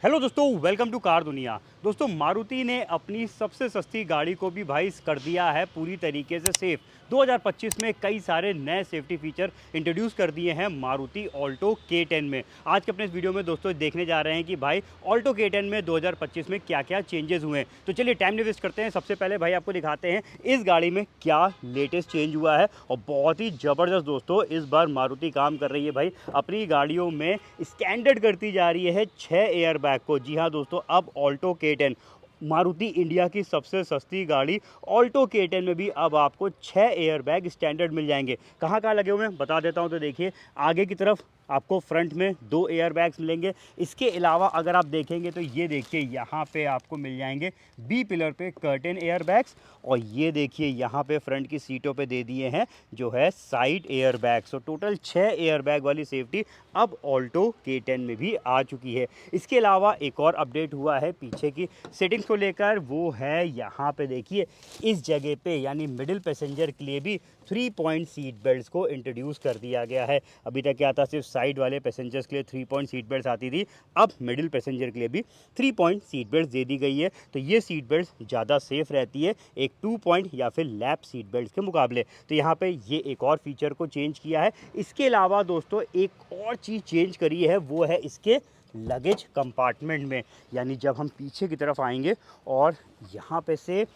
Hello दोस्तों, welcome to car दुनिया। दोस्तों, मारुति ने अपनी सबसे सस्ती गाड़ी को भी भाई कर दिया है पूरी तरीके से सेफ। 2025 में कई सारे नए सेफ्टी फीचर इंट्रोड्यूस कर दिए हैं मारुति ऑल्टो K10 में। आज के अपने इस वीडियो में दोस्तों देखने जा रहे हैं कि भाई ऑल्टो K10 में 2025 में क्या क्या चेंजेस हुए हैं। तो चलिए टाइम नहीं वेस्ट करते हैं, सबसे पहले भाई आपको दिखाते हैं इस गाड़ी में क्या लेटेस्ट चेंज हुआ है। और बहुत ही ज़बरदस्त दोस्तों इस बार मारुति काम कर रही है भाई, अपनी गाड़ियों में स्टैंडर्ड करती जा रही है 6 एयर बैग को। जी हाँ दोस्तों, अब ऑल्टो K10 मारुति इंडिया की सबसे सस्ती गाड़ी ऑल्टो K10 में भी अब आपको 6 एयर बैग स्टैंडर्ड मिल जाएंगे। कहाँ कहाँ लगे हुए हैं बता देता हूँ। तो देखिए, आगे की तरफ आपको फ्रंट में 2 एयर बैग्स मिलेंगे। इसके अलावा अगर आप देखेंगे तो ये देखिए यहाँ पे आपको मिल जाएंगे बी पिलर पे कर्टेन एयर बैग्स। और ये देखिए यहाँ पे फ्रंट की सीटों पे दे दिए हैं जो है साइड एयर बैग्स। तो टोटल 6 एयर बैग वाली सेफ्टी अब ऑल्टो K10 में भी आ चुकी है। इसके अलावा एक और अपडेट हुआ है पीछे की सेटिंग्स को लेकर, वो है यहाँ पे देखिए इस जगह पे यानी मिडिल पैसेंजर के लिए भी 3 पॉइंट सीट बेल्ट्स को इंट्रोड्यूस कर दिया गया है। अभी तक क्या था, सिर्फ साइड वाले पैसेंजर्स के लिए 3 पॉइंट सीट बेल्ट्स आती थी, अब मिडिल पैसेंजर के लिए भी 3 पॉइंट सीट बेल्ट्स दे दी गई है। तो ये सीट बेल्ट्स ज़्यादा सेफ रहती है एक 2 पॉइंट या फिर लैप सीट बेल्ट्स के मुकाबले। तो यहाँ पे ये एक और फीचर को चेंज किया है। इसके अलावा दोस्तों एक और चीज़ चेंज करी है, वो है इसके लगेज कंपार्टमेंट में। यानी जब हम पीछे की तरफ आएंगे और यहाँ पे से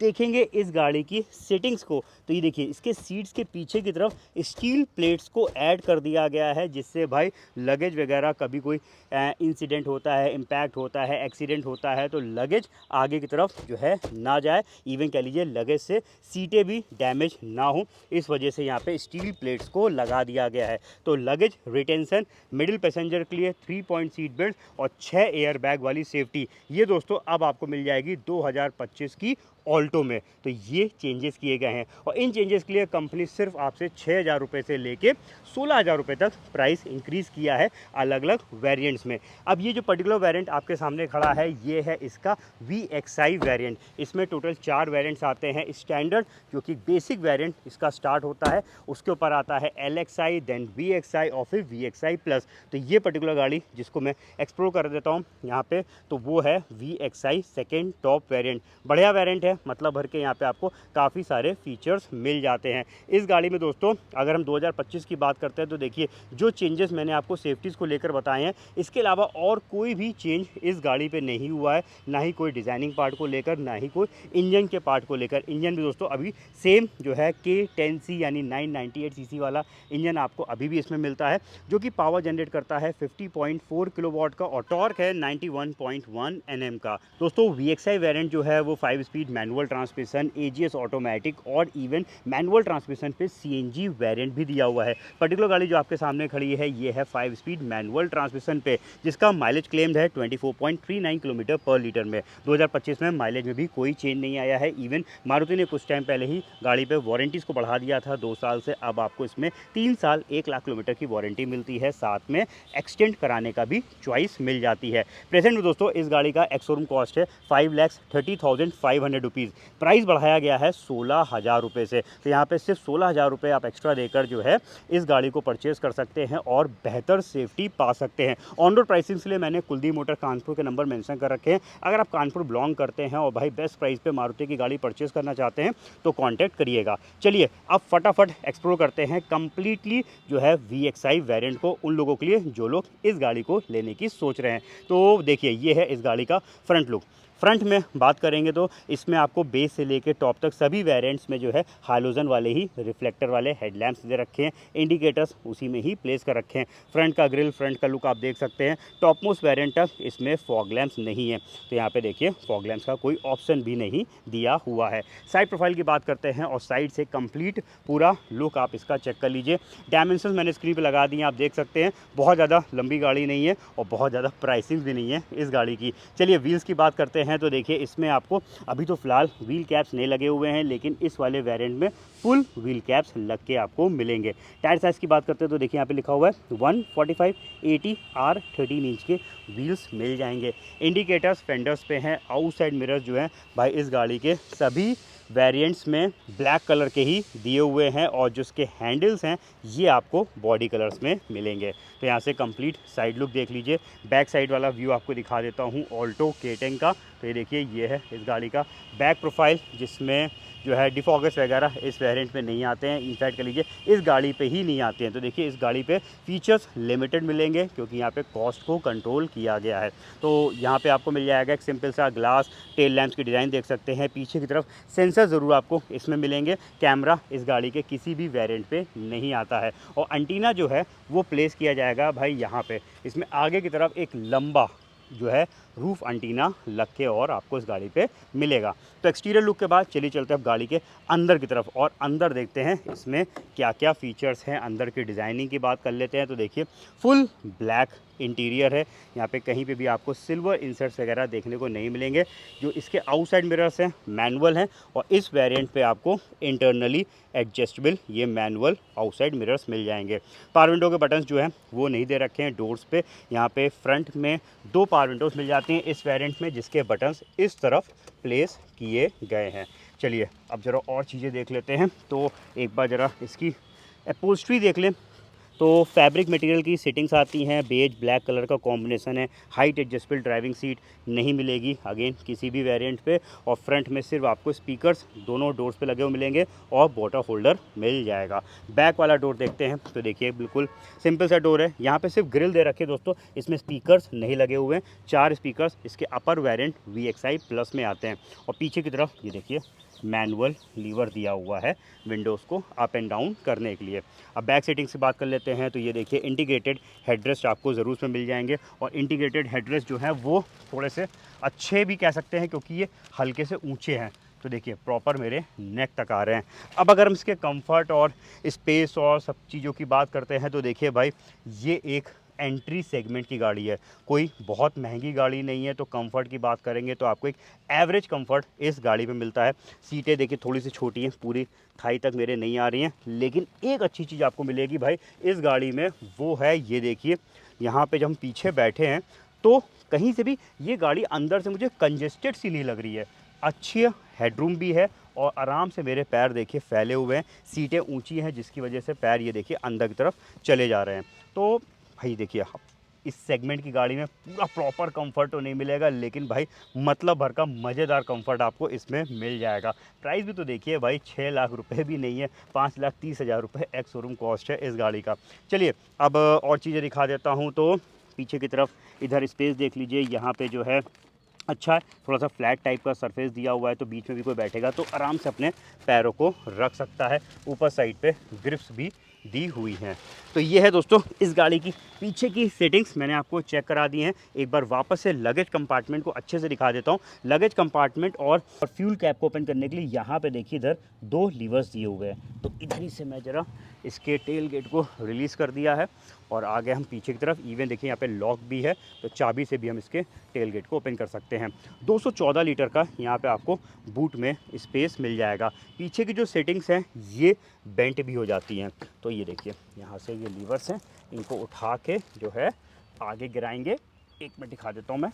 देखेंगे इस गाड़ी की सेटिंग्स को, तो ये देखिए इसके सीट्स के पीछे की तरफ स्टील प्लेट्स को ऐड कर दिया गया है, जिससे भाई लगेज वगैरह कभी कोई इंसिडेंट होता है, इम्पैक्ट होता है, एक्सीडेंट होता है तो लगेज आगे की तरफ जो है ना जाए। इवन कह लीजिए लगेज से सीटें भी डैमेज ना हो, इस वजह से यहाँ पे स्टील प्लेट्स को लगा दिया गया है। तो लगेज रिटेंशन, मिडिल पैसेंजर के लिए 3 पॉइंट सीट बेल्ट और 6 एयर बैग वाली सेफ्टी, ये दोस्तों अब आपको मिल जाएगी 2025 की ऑल्टो में। तो ये चेंजेस किए गए हैं और इन चेंजेस के लिए कंपनी सिर्फ आपसे 6,000 रुपये से लेके 16,000 रुपये तक प्राइस इंक्रीज़ किया है अलग अलग वेरिएंट्स में। अब ये जो पर्टिकुलर वेरिएंट आपके सामने खड़ा है ये है इसका VXI वेरिएंट। इसमें टोटल 4 वेरिएंट्स आते हैं। स्टैंडर्ड जो कि बेसिक वेरिएंट इसका स्टार्ट होता है, उसके ऊपर आता है LXI, देन VXI और फिर VXI प्लस। तो ये पर्टिकुलर गाड़ी जिसको मैं एक्सप्लोर कर देता हूँ यहाँ पे, तो वो है VXI सेकेंड टॉप वेरिएंट। बढ़िया वेरिएंट है, मतलब भर के यहाँ पे आपको काफ़ी सारे फीचर्स मिल जाते हैं इस गाड़ी में। दोस्तों अगर हम 2025 की बात करते हैं तो देखिए जो चेंजेस मैंने आपको सेफ्टीज़ को लेकर बताए हैं, इसके अलावा और कोई भी चेंज इस गाड़ी पे नहीं हुआ है। ना ही कोई डिज़ाइनिंग पार्ट को लेकर, ना ही कोई इंजन के पार्ट को लेकर। इंजन भी दोस्तों अभी सेम जो है K10C यानी 998 सीसी वाला इंजन आपको अभी भी इसमें मिलता है, जो कि पावर जनरेट करता है 50.4 किलोवाट का और टॉर्क है 91.1 Nm का। दोस्तों VXI वेरिएंट जो है वो 5 speed manual transmission, AGS automatic और इवन मैनुअल ट्रांसमिशन पे CNG वेरिएंट भी दिया हुआ है। पर्टिकुलर गाड़ी जो आपके सामने खड़ी है ये है 5 स्पीड मैनुअल ट्रांसमिशन पे, जिसका माइलेज क्लेम्ड है 24.39 किलोमीटर पर लीटर में। 2025 में माइलेज में भी कोई चेंज नहीं आया है। इवन मारुति ने कुछ टाइम पहले ही गाड़ी पे वारंटीज़ को बढ़ा दिया था 2 साल से, अब आपको इसमें 3 साल 1 लाख किलोमीटर की वारंटी मिलती है, साथ में एक्सटेंड कराने का भी चॉइस मिल जाती है। प्रेजेंट में दोस्तों इस गाड़ी का एक्स शोरूम कॉस्ट है 5,30,500 रुपीज़। प्राइस बढ़ाया गया है 16,000 रुपये से। तो यहाँ पे सिर्फ 16,000 रुपये आप एक्स्ट्रा देकर जो है इस गाड़ी को परचेज़ कर सकते हैं और बेहतर सेफ्टी पा सकते हैं। ऑन रोड प्राइसिंग के लिए मैंने कुलदीप मोटर कानपुर के नंबर मेंशन कर रखे हैं। अगर आप कानपुर बिलोंग करते हैं और भाई बेस्ट प्राइस पे मारुति की गाड़ी परचेज़ करना चाहते हैं तो कॉन्टैक्ट करिएगा। चलिए अब फटाफट एक्सप्लोर करते हैं कम्प्लीटली जो है VXI वेरिएंट को, उन लोगों के लिए जो लोग इस गाड़ी को लेने की सोच रहे हैं। तो देखिए ये है इस गाड़ी का फ्रंट लुक। फ्रंट में बात करेंगे तो इसमें आपको बेस से लेकर टॉप तक सभी वेरिएंट्स में जो है हालोजन वाले ही रिफ्लेक्टर वाले हेडलैम्प्स दे रखे हैं, इंडिकेटर्स उसी में ही प्लेस कर रखे हैं। फ्रंट का ग्रिल, फ्रंट का लुक आप देख सकते हैं। टॉप मोस्ट वेरिएंट तक इसमें फॉग लैंप्स नहीं है, तो यहाँ पे देखिए फॉग लैंप्स का कोई ऑप्शन भी नहीं दिया हुआ है। साइड प्रोफाइल की बात करते हैं और साइड से कंप्लीट पूरा लुक आप इसका चेक कर लीजिए। डायमेंशन मैंने स्क्रीन पर लगा दिए, आप देख सकते हैं। बहुत ज़्यादा लंबी गाड़ी नहीं है और बहुत ज़्यादा प्राइसिंग भी नहीं है इस गाड़ी की। चलिए व्हील्स की बात करते हैं तो देखिए इसमें आपको अभी तो फिलहाल व्हील कैप्स नहीं लगे हुए हैं, लेकिन इस वाले वेरिएंट में फुल व्हील कैप्स लग के आपको मिलेंगे। टायर साइज़ की बात करते हैं तो देखिए यहाँ पे लिखा हुआ है 145/80 R13 इंच के व्हील्स मिल जाएंगे। इंडिकेटर्स फेंडर्स पे हैं। आउटसाइड मिरर्स जो हैं भाई इस गाड़ी के सभी वेरिएंट्स में ब्लैक कलर के ही दिए हुए हैं और जो इसके हैंडल्स हैं ये आपको बॉडी कलर्स में मिलेंगे। तो यहाँ से कंप्लीट साइड लुक देख लीजिए। बैक साइड वाला व्यू आपको दिखा देता हूँ ऑल्टो K10 का। तो ये देखिए ये है इस गाड़ी का बैक प्रोफाइल, जिसमें जो है डिफॉगर्स वगैरह इस वेरिएंट में नहीं आते हैं, इनफैक्ट कह लीजिए इस गाड़ी पे ही नहीं आते हैं। तो देखिए इस गाड़ी पे फीचर्स लिमिटेड मिलेंगे क्योंकि यहाँ पे कॉस्ट को कंट्रोल किया गया है। तो यहाँ पे आपको मिल जाएगा एक सिंपल सा ग्लास, टेल लैंप्स की डिज़ाइन देख सकते हैं, पीछे की तरफ सेंसर ज़रूर आपको इसमें मिलेंगे। कैमरा इस गाड़ी के किसी भी वेरिएंट पे नहीं आता है और एंटीना जो है वो प्लेस किया जाएगा भाई यहाँ पे। इसमें आगे की तरफ एक लंबा जो है रूफ एंटीना लग के और आपको इस गाड़ी पे मिलेगा। तो एक्सटीरियर लुक के बाद चलिए चलते हैं अब गाड़ी के अंदर की तरफ और अंदर देखते हैं इसमें क्या क्या फीचर्स हैं। अंदर की डिज़ाइनिंग की बात कर लेते हैं। तो देखिए फुल ब्लैक इंटीरियर है, यहाँ पे कहीं पे भी आपको सिल्वर इंसर्ट्स वगैरह देखने को नहीं मिलेंगे। जो इसके आउटसाइड मिरर्स हैं मैनुअल हैं और इस वेरिएंट पे आपको इंटरनली एडजस्टेबल ये मैनुअल आउटसाइड मिरर्स मिल जाएंगे। पावर विंडो के बटन्स जो हैं वो नहीं दे रखे हैं डोर्स पे। यहाँ पे फ्रंट में 2 पावर विंडोज़ मिल जाती हैं इस वेरिएंट में, जिसके बटन्स इस तरफ प्लेस किए गए हैं। चलिए अब ज़रा और चीज़ें देख लेते हैं। तो एक बार ज़रा इसकी अपहोल्स्ट्री देख लें। तो फैब्रिक मटेरियल की सेटिंग्स आती हैं, बेज ब्लैक कलर का कॉम्बिनेशन है। हाइट एडजस्टेबल ड्राइविंग सीट नहीं मिलेगी अगेन किसी भी वेरिएंट पे। और फ्रंट में सिर्फ आपको स्पीकर्स दोनों डोर्स पे लगे हुए मिलेंगे और वाटर होल्डर मिल जाएगा। बैक वाला डोर देखते हैं। तो देखिए बिल्कुल सिंपल सा डोर है, यहाँ पे सिर्फ ग्रिल दे रखे हैं दोस्तों, इसमें स्पीकर्स नहीं लगे हुए हैं। 4 स्पीकर्स इसके अपर वेरिएंट VXI प्लस में आते हैं। और पीछे की तरफ ये देखिए मैनुअल लीवर दिया हुआ है विंडोज़ को अप एंड डाउन करने के लिए। अब बैक सेटिंग से बात कर लेते हैं। तो ये देखिए इंटीग्रेटेड हेडरेस्ट आपको ज़रूर उसमें मिल जाएंगे और इंटीग्रेटेड हेडरेस्ट जो है वो थोड़े से अच्छे भी कह सकते हैं क्योंकि ये हल्के से ऊंचे हैं। तो देखिए प्रॉपर मेरे नेक तक आ रहे हैं। अब अगर हम इसके कंफर्ट और स्पेस और सब चीज़ों की बात करते हैं तो देखिए भाई ये एक एंट्री सेगमेंट की गाड़ी है, कोई बहुत महंगी गाड़ी नहीं है। तो कंफर्ट की बात करेंगे तो आपको एक एवरेज कंफर्ट इस गाड़ी में मिलता है। सीटें देखिए थोड़ी सी छोटी हैं, पूरी थाई तक मेरे नहीं आ रही हैं, लेकिन एक अच्छी चीज़ आपको मिलेगी भाई इस गाड़ी में, वो है ये देखिए यहाँ पे जब हम पीछे बैठे हैं तो कहीं से भी ये गाड़ी अंदर से मुझे कंजेस्टेड सी नहीं लग रही है। अच्छी हेडरूम भी है और आराम से मेरे पैर देखिए फैले हुए हैं। सीटें ऊंची हैं जिसकी वजह से पैर ये देखिए अंदर की तरफ चले जा रहे हैं। तो भाई देखिए इस सेगमेंट की गाड़ी में पूरा प्रॉपर कंफर्ट तो नहीं मिलेगा, लेकिन भाई मतलब भर का मज़ेदार कंफर्ट आपको इसमें मिल जाएगा। प्राइस भी तो देखिए भाई 6 लाख रुपए भी नहीं है, 5,30,000 रुपये एक्स शोरूम कॉस्ट है इस गाड़ी का। चलिए अब और चीज़ें दिखा देता हूँ। तो पीछे की तरफ इधर स्पेस देख लीजिए, यहाँ पे जो है अच्छा है, थोड़ा सा फ्लैट टाइप का सरफेस दिया हुआ है तो बीच में भी कोई बैठेगा तो आराम से अपने पैरों को रख सकता है। ऊपर साइड पे ग्रिप्स भी दी हुई हैं। तो ये है दोस्तों इस गाड़ी की पीछे की सेटिंग्स, मैंने आपको चेक करा दी हैं। एक बार वापस से लगेज कंपार्टमेंट को अच्छे से दिखा देता हूँ। लगेज कंपार्टमेंट और फ्यूल कैप को ओपन करने के लिए यहाँ पे देखिए इधर 2 लीवर्स दिए हुए हैं। तो इधर ही से मैं ज़रा इसके टेल गेट को रिलीज़ कर दिया है और आगे हम पीछे की तरफ इवन देखिए यहाँ पे लॉक भी है, तो चाबी से भी हम इसके टेल गेट को ओपन कर सकते हैं। 214 लीटर का यहाँ पे आपको बूट में स्पेस मिल जाएगा। पीछे की जो सेटिंग्स हैं ये बेंट भी हो जाती हैं। तो ये देखिए यहाँ से ये लीवर्स हैं, इनको उठा के जो है आगे गिराएंगे। एक मिनट दिखा देता हूँ मैं।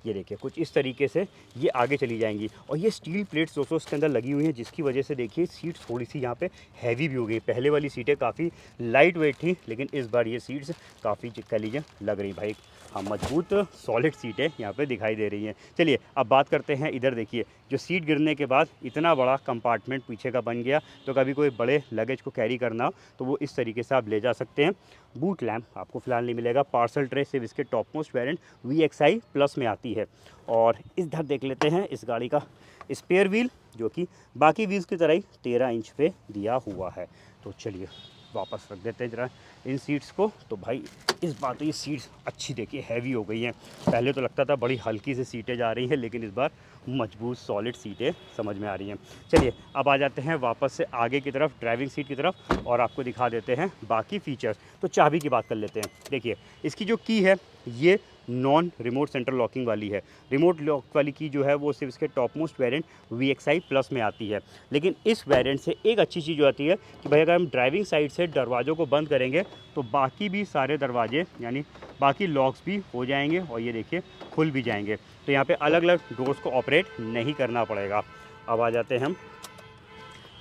ये देखिए कुछ इस तरीके से ये आगे चली जाएंगी और ये स्टील प्लेट्स दोस्तों इसके अंदर लगी हुई हैं, जिसकी वजह से देखिए सीट थोड़ी सी यहाँ पे हैवी भी हो गई। पहले वाली सीटें काफ़ी लाइट वेट थी, लेकिन इस बार ये सीट्स काफ़ी कह लीजिए लग रही भाई हाँ मजबूत सॉलिड सीटें यहाँ पे दिखाई दे रही हैं। चलिए अब बात करते हैं। इधर देखिए जो सीट गिरने के बाद इतना बड़ा कंपार्टमेंट पीछे का बन गया, तो कभी कोई बड़े लगेज को कैरी करना हो तो वो इस तरीके से आप ले जा सकते हैं। बूट लैम्प आपको फ़िलहाल नहीं मिलेगा। पार्सल ट्रे सिर्फ इसके top most variant VXI plus में आती है। और इधर देख लेते हैं इस गाड़ी का स्पेयर व्हील, जो कि बाकी व्हील्स की तरह ही 13 इंच पे दिया हुआ है। तो चलिए वापस रख देते हैं ज़रा इन सीट्स को। तो भाई इस बार तो ये सीट्स अच्छी देखिए हैवी हो गई हैं। पहले तो लगता था बड़ी हल्की से सीटें जा रही हैं, लेकिन इस बार मजबूत सॉलिड सीटें समझ में आ रही हैं। चलिए अब आ जाते हैं वापस से आगे की तरफ ड्राइविंग सीट की तरफ और आपको दिखा देते हैं बाकी फ़ीचर्स। तो चाबी की बात कर लेते हैं। देखिए इसकी जो की है ये नॉन रिमोट सेंट्रल लॉकिंग वाली है। रिमोट लॉक वाली की जो है वो सिर्फ इसके top most variant VXI plus में आती है। लेकिन इस वेरिएंट से एक अच्छी चीज़ जो आती है कि भाई अगर हम ड्राइविंग साइड से दरवाज़ों को बंद करेंगे तो बाकी भी सारे दरवाजे यानी बाकी लॉक्स भी हो जाएंगे और ये देखिए खुल भी जाएंगे। तो यहाँ पे अलग अलग डोर्स को ऑपरेट नहीं करना पड़ेगा। अब आ जाते हैं हम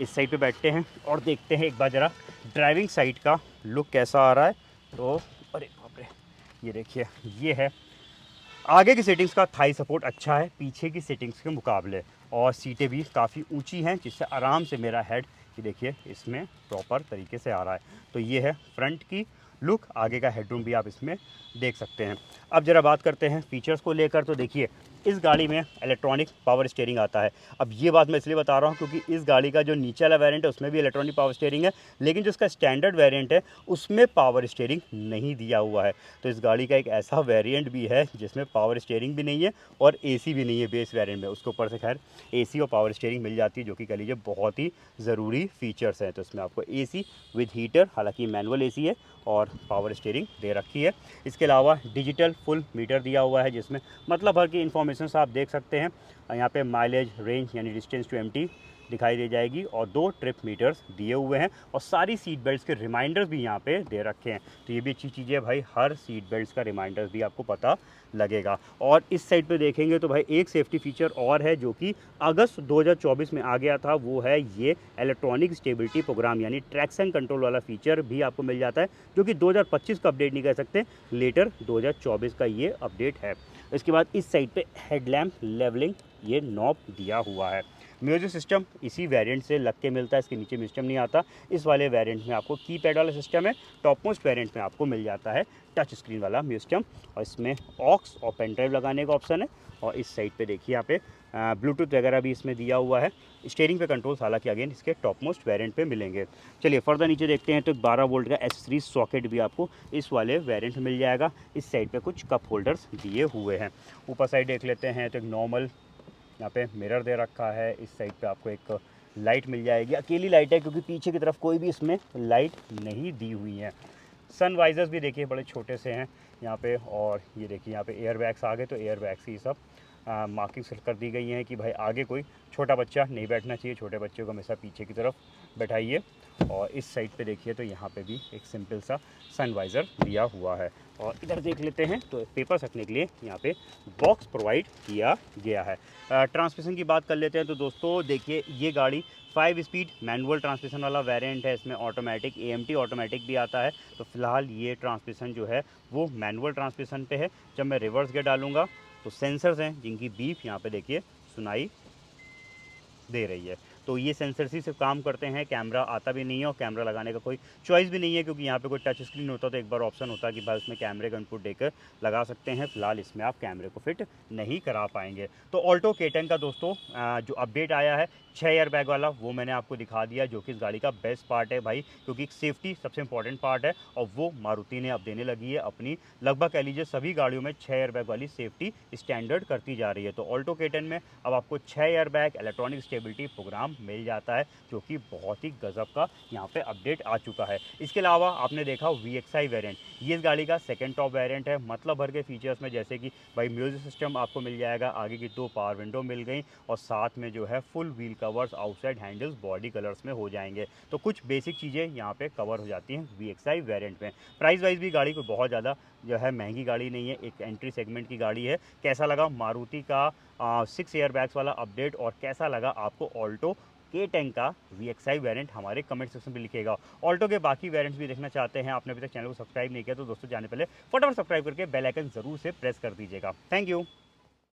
इस साइड पे बैठते हैं और देखते हैं एक बार ज़रा ड्राइविंग साइड का लुक कैसा आ रहा है। तो अरे बाप रे, ये देखिए ये है आगे की सेटिंग्स का थाई सपोर्ट अच्छा है पीछे की सेटिंग्स के मुकाबले, और सीटें भी काफ़ी ऊंची हैं जिससे आराम से मेरा हेड ये देखिए इसमें प्रॉपर तरीके से आ रहा है। तो ये है फ्रंट की लुक, आगे का हेडरूम भी आप इसमें देख सकते हैं। अब ज़रा बात करते हैं फीचर्स को लेकर। तो देखिए इस गाड़ी में इलेक्ट्रॉनिक पावर स्टीयरिंग आता है। अब ये बात मैं इसलिए बता रहा हूँ क्योंकि इस गाड़ी का जो नीचे वाला वेरिएंट है उसमें भी इलेक्ट्रॉनिक पावर स्टीयरिंग है, लेकिन जो इसका स्टैंडर्ड वेरिएंट है उसमें पावर स्टीयरिंग नहीं दिया हुआ है। तो इस गाड़ी का एक ऐसा वेरिएंट भी है जिसमें पावर स्टीयरिंग भी नहीं है और AC भी नहीं है बेस वेरिएंट में। उसके ऊपर से खैर AC और पावर स्टीयरिंग मिल जाती है जो कि कह लीजिए बहुत ही ज़रूरी फीचर्स हैं। तो इसमें आपको AC विद हीटर, हालांकि मैनुअल AC है और पावर स्टीयरिंग दे रखी है। इसके अलावा डिजिटल फुल मीटर दिया हुआ है जिसमें मतलब भर की इन्फॉर्मेशन आप देख सकते हैं। यहाँ पे माइलेज, रेंज यानी डिस्टेंस टू एम्प्टी दिखाई दे जाएगी और 2 ट्रिप मीटर्स दिए हुए हैं और सारी सीट बेल्ट्स के रिमाइंडर्स भी यहाँ पे दे रखे हैं। तो ये भी अच्छी चीज़ है भाई, हर सीट बेल्ट्स का रिमाइंडर्स भी आपको पता लगेगा। और इस साइड पे देखेंगे तो भाई एक सेफ्टी फीचर और है जो कि अगस्त 2024 में आ गया था, वो है ये इलेक्ट्रॉनिक स्टेबिलिटी प्रोग्राम यानी ट्रैक्शन कंट्रोल वाला फीचर भी आपको मिल जाता है जो कि 2025 का अपडेट नहीं कह सकते, लेटर 2024 का ये अपडेट है। इसके बाद इस साइड पे हेडलैम्प लेवलिंग ये नॉब दिया हुआ है। म्यूजिक सिस्टम इसी वेरिएंट से लग के मिलता है, इसके नीचे सिस्टम नहीं आता। इस वाले वेरिएंट में आपको कीपैड वाला सिस्टम है, टॉप मोस्ट वेरिएंट में आपको मिल जाता है टच स्क्रीन वाला म्यूजिक, और इसमें ऑक्स और पेन ड्राइव लगाने का ऑप्शन है। और इस साइड पे देखिए यहाँ पे ब्लूटूथ वगैरह भी इसमें दिया हुआ है। स्टीयरिंग पे कंट्रोल्स हालांकि अगेन इसके टॉप मोस्ट वेरिएंट पे मिलेंगे। चलिए फर्दर नीचे देखते हैं तो 12 वोल्ट का एसेसरीज सॉकेट भी आपको इस वाले वेरिएंट में मिल जाएगा। इस साइड पे कुछ कप होल्डर्स दिए हुए हैं। ऊपर साइड देख लेते हैं तो एक नॉर्मल यहाँ पे मिरर दे रखा है। इस साइड पे आपको एक लाइट मिल जाएगी, अकेली लाइट है क्योंकि पीछे की तरफ कोई भी इसमें लाइट नहीं दी हुई है। सन वाइजर्स भी देखिए बड़े छोटे से हैं यहाँ पे, और ये देखिए यहाँ पे एयर बैग्स आ गए, तो एयर बैग्स ही सब मार्किंग्स कर दी गई हैं कि भाई आगे कोई छोटा बच्चा नहीं बैठना चाहिए, छोटे बच्चों को हमेशा पीछे की तरफ बैठाइए। और इस साइड पे देखिए तो यहाँ पे भी एक सिंपल सा सनवाइज़र दिया हुआ है। और इधर देख लेते हैं तो पेपर रखने के लिए यहाँ पे बॉक्स प्रोवाइड किया गया है। ट्रांसमिशन की बात कर लेते हैं तो दोस्तों देखिए ये गाड़ी 5 स्पीड मैनुअल ट्रांसमिशन वाला वेरिएंट है। इसमें ऑटोमेटिक AMT ऑटोमेटिक भी आता है। तो फिलहाल ये ट्रांसमिशन जो है वो मैनुअल ट्रांसमिशन पे है। जब मैं रिवर्स गियर डालूंगा तो सेंसर्स हैं जिनकी बीप यहाँ पे देखिए सुनाई दे रही है। तो ये सेंसर्स ही सिर्फ काम करते हैं, कैमरा आता भी नहीं है और कैमरा लगाने का कोई चॉइस भी नहीं है क्योंकि यहाँ पे कोई टच स्क्रीन होता तो एक बार ऑप्शन होता कि भाई उसमें कैमरे का इनपुट देकर लगा सकते हैं। फिलहाल इसमें आप कैमरे को फिट नहीं करा पाएंगे। तो ऑल्टो K10 का दोस्तों जो अपडेट आया है 6 एयर बैग वाला, वो मैंने आपको दिखा दिया जो कि इस गाड़ी का बेस्ट पार्ट है भाई, क्योंकि सेफ्टी सबसे इंपॉर्टेंट पार्ट है और वो मारुति ने अब देने लगी है अपनी लगभग कह लीजिए सभी गाड़ियों में 6 एयर बैग वाली सेफ्टी स्टैंडर्ड करती जा रही है। तो ऑल्टो K10 में अब आपको 6 air bag electronic stability programme मिल जाता है जो कि बहुत ही गजब का यहाँ पे अपडेट आ चुका है। इसके अलावा आपने देखा VXI वेरिएंट, ये इस गाड़ी का सेकंड टॉप वेरिएंट है। मतलब भर के फीचर्स में जैसे कि भाई म्यूजिक सिस्टम आपको मिल जाएगा, आगे की 2 पावर विंडो मिल गई और साथ में जो है full wheel covers, outside handles body colours में हो जाएंगे। तो कुछ बेसिक चीज़ें यहाँ पे कवर हो जाती हैं VXI वेरिएंट में। प्राइस वाइज भी गाड़ी को बहुत ज़्यादा जो है महंगी गाड़ी नहीं है, एक एंट्री सेगमेंट की गाड़ी है। कैसा लगा मारुति का 6 एयर बैग्स वाला अपडेट और कैसा लगा आपको ऑल्टो K10 का VXI वेरिएंट हमारे कमेंट सेक्शन में लिखिएगा। ऑल्टो के बाकी वेरिएंट्स भी देखना चाहते हैं, आपने अभी तक चैनल को सब्सक्राइब नहीं किया तो दोस्तों जाने पहले फटाफट सब्सक्राइब करके बेल आइकन जरूर से प्रेस कर दीजिएगा। Thank you.